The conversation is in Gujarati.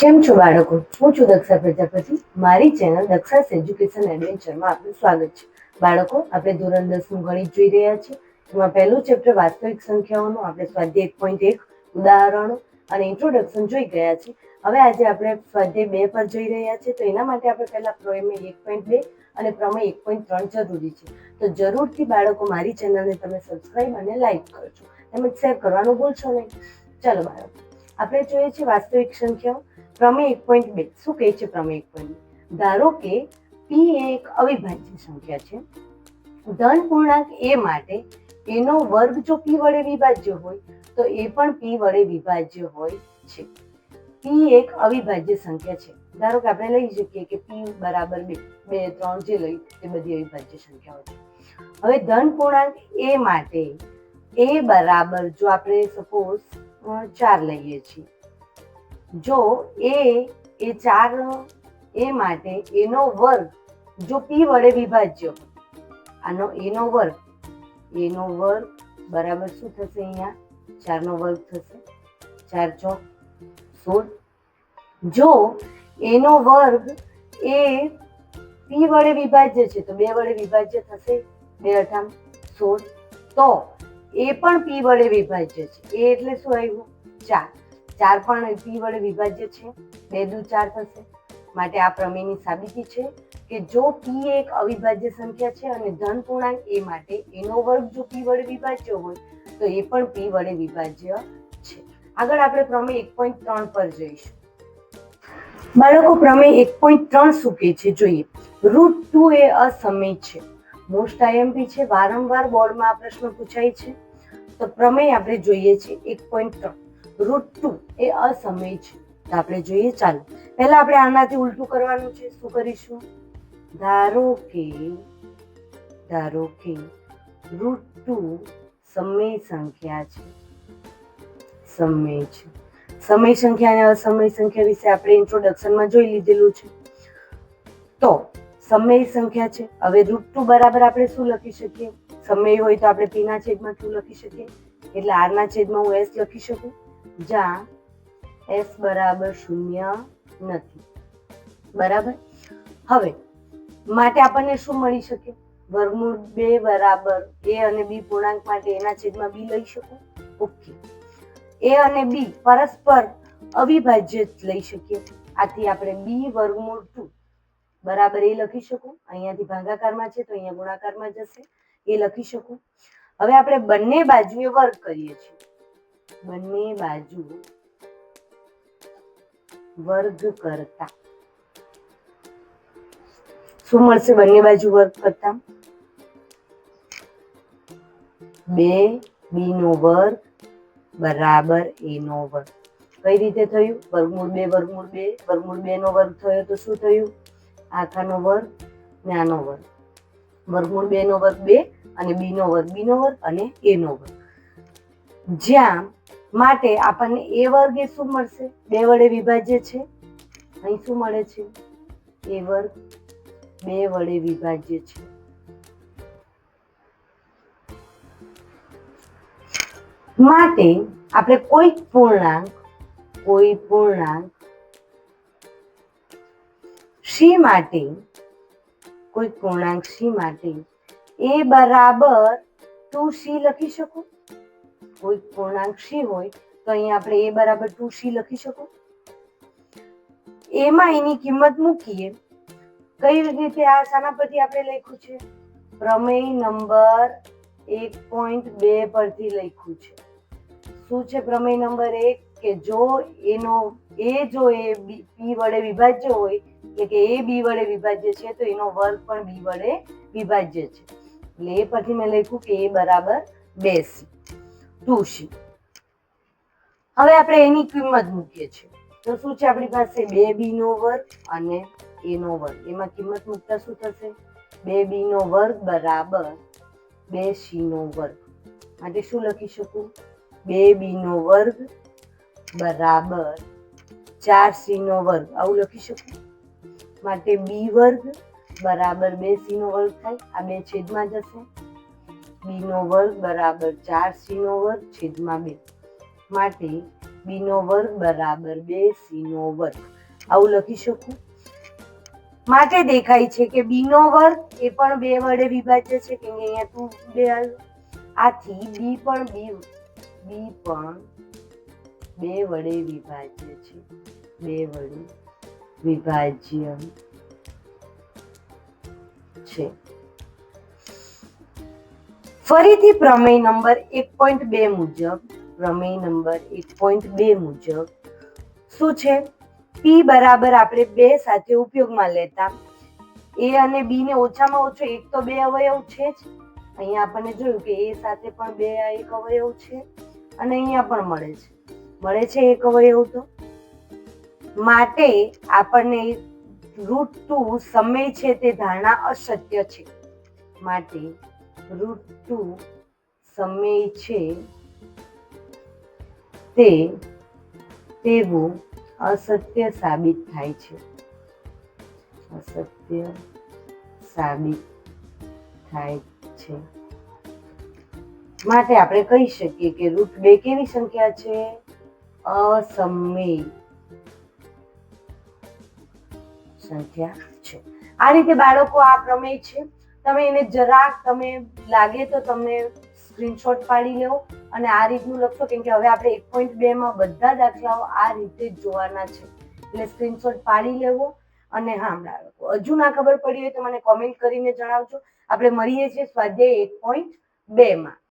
કેમ છો બાળકો? હું છું દક્ષા પ્રજાપતિ. મારી ચેનલ દક્ષાસ એજ્યુકેશન એડવેન્ચરમાં આપનું સ્વાગત છે. બાળકો, આપણે ધોરણ 10નું ગણિત જોઈ રહ્યા છીએ. એમાં પહેલું ચેપ્ટર વાસ્તવિક સંખ્યાઓનું આપણે સ્વાધ્યાય 1.1 ઉદાહરણો અને ઇન્ટ્રોડક્શન જોઈ ગયા છે. હવે આજે આપણે સ્વાધ્યાય 2 પર જોઈ રહ્યા છીએ. તો એના માટે આપણે પહેલા પ્રમેય 1.2 અને પ્રમેય 1.3 જરૂરી છે. તો જરૂરથી બાળકો મારી ચેનલને તમે સબસ્ક્રાઇબ અને લાઈક કરજો. તેમજ શેર કરવાનું ભૂલશો નહીં. ચાલો બાળકો, આપણે જોઈએ છીએ વાસ્તવિક સંખ્યાઓ. પ્રમેય 1.2 શું કહે છે? પ્રમેય 1.2 ધારો કે p એક અવિભાજ્ય સંખ્યા છે. ધન પૂર્ણાંક a માટે એનો વર્ગ જો p વડે વિભાજ્ય હોય તો એ પણ p વડે વિભાજ્ય હોય છે. p એક અવિભાજ્ય સંખ્યા છે. ધારો કે આપણે લઈ શકીએ કે p બરાબર 2, 2, 3 જે લઈ તે બધી અવિભાજ્ય સંખ્યાઓ છે. હવે ધન પૂર્ણાંક a માટે a બરાબર જો આપણે સપોઝ 4 લઈએ છીએ, જો એ 4 એ માટે એનો વર્ગ જો p વડે વિભાજ્ય હોય, આનો એનો વર્ગ બરાબર શું થશે? અહીંયા 4 નો વર્ગ થશે, 4 ચોક 16. જો એનો વર્ગ એ p વડે વિભાજ્ય છે તો 2 વડે વિભાજ્ય થશે, 2 અઠામ 16. તો એ પણ p વડે વિભાજ્ય છે. એ એટલે શું આવ્યું? 4. 4 પણ p વડે વિભાજ્ય છે, 2 દુ 4 થશે. માટે આ પ્રમેયની સાબિતી છે કે જો p એક અવિભાજ્ય સંખ્યા છે અને ધન પૂર્ણાંક a માટે એનો વર્ગ જો p વડે વિભાજ્ય હોય તો એ પણ p વડે વિભાજ્ય છે. આગળ આપણે પ્રમેય 1.3 પર જઈશું. બાળકો, પ્રમેય 1.3 શું કહે છે જોઈએ. √2 એ અસમય છે. મોસ્ટ આઈએમપી છે, વારંવાર બોર્ડમાં આ પ્રશ્ન પૂછાય છે. તો પ્રમેય આપણે જોઈએ છે 1.3. √2 એ અસમય છે. તો આપણે જોઈએ. ચાલો પહેલા આપણે આનાથી ઉલટું કરવાનું છે. શું કરીશું? ધારો કે √2 સમય સંખ્યા છે. સમય સંખ્યા અને અસમય સંખ્યા વિશે આપણે ઇન્ટ્રોડક્શનમાં જોઈ લીધેલું છે. તો સમય સંખ્યા છે. હવે √2 બરાબર આપણે શું લખી શકીએ? સમય હોય તો આપણે p ના છેદમાં q લખી શકીએ, એટલે r ના છેદમાં હું s લખી શકું, જ્યાં s બરાબર 0 નથી. બરાબર. હવે માટે આપણને શું મળી શકે? વર્ગમૂળ 2 બરાબર a અને b પૂર્ણાંક માટે એના છેદમાં b લઈ શકું. ઓકે. a અને b પરસ્પર અવિભાજ્ય લઈ શકીએ. આથી આપણે b વર્ગમૂળ 2 બરાબર એ લખી શકું. અહીંયાથી ભાગાકારમાં છે તો અહીંયા ગુણાકારમાં જશે, એ લખી શકું. હવે આપણે બંને બાજુએ વર્ગ કરીએ છીએ. બંને બાજુ વર્ગ કરતા શું મળશે? બંને બાજુ વર્ગ કરતા 2b નો વર્ગ બરાબર a નો વર્ગ. કઈ રીતે થયું? વર્ગમૂળ 2 વર્ગમૂળ 2 વર્ગમૂળ 2 નો વર્ગ થયો તો શું થયું? આખાનો વર્ગ ને આનો વર્ગ. વર્ગમૂળ 2 નો વર્ગ 2 અને b નો વર્ગ અને a નો વર્ગ. જ્યાં માટે આપણને a વર્ગ એ શું મળશે? 2 વડે વિભાજ્ય છે. અહીં શું મળે છે? a વર્ગ 2 વડે વિભાજ્ય છે. માટે આપણે કોઈ પૂર્ણાંક c માટે a બરાબર 2c લખી શકું. કોઈ પૂર્ણાંક c હોય તો અહીંયા આપણે a બરાબર 2c લખી શકું. એમાં એની કિંમત મૂકીએ. કઈ રીતે? આ શાના પરથી આપણે લખ્યું છે? પ્રમેય નંબર 1.2 પરથી લખ્યું છે. શું છે પ્રમેય નંબર 1? કે જો એ p વડે વિભાજ્ય હોય, એટલે કે a b વડે વિભાજ્ય છે તો એનો વર્ગ પણ b વડે વિભાજ્ય છે. એટલે એ પરથી મેં લખ્યું કે a બરાબર 2c. હવે આપણે એની કિંમત મૂકીએ છીએ. તો શું છે આપણી પાસે? 2b નો વર્ગ અને a નો વર્ગ. એમાં કિંમત મૂકતા શું થશે? 2b નો વર્ગ બરાબર 2c નો વર્ગ. માટે શું લખી શકું? 2b નો વર્ગ બરાબર 4c નો વર્ગ. આવું લખી શકું. માટે b વર્ગ બરાબર 2c નો વર્ગ થાય. આ 2 છેદમાં જશે. b નો વર્ગ બરાબર 4c નો વર્ગ છેદમાં 2. માટે b નો વર્ગ બરાબર 2c નો વર્ગ આવું લખી શકું. માટે દેખાય છે કે b નો વર્ગ એ પણ 2 વડે વિભાજ્ય છે કે અહીંયા 2 આથી b પણ 2 વડે વિભાજ્ય છે. 2 વડે વિભાજ્ય છે. ફરીથી પ્રમેય નંબર 1.2 મુજબ શું છે? p બરાબર આપણે 2 સાથે ઉપયોગમાં લેતા a અને b ને ઓછામાં ઓછો એક તો 2 અવયવ છે જ. અહીંયા આપણને જોયું કે a સાથે પણ 2 એક અવયવ છે અને અહીંયા પણ મળે છે એક અવયવ. તો માટે આપણને √2 સમય છે તે ધારણા અસત્ય છે. માટે √2 સમય છે તેવું અસત્ય સાબિત થાય છે. માટે આપણે કહી શકીએ કે √2 કેવી સંખ્યા છે? અસમય સંખ્યા છે. આ રીતે બાળકો આ પ્રમેય છે. તમે એને જરાક તમે લાગે તો તમને સ્ક્રીનશોટ પાડી લેવો અને આ રીતનું લખશો, કેમ કે હવે આપણે 1.2 માં બધા દાખલાઓ આ રીતે જ જોવાના છે. એટલે સ્ક્રીનશોટ પાડી લેવો. અને હા બાળકો, હજુ ના ખબર પડી હોય તો મને કોમેન્ટ કરીને જણાવજો. આપણે મળીએ છીએ સ્વાધ્યાય 1.2 માં.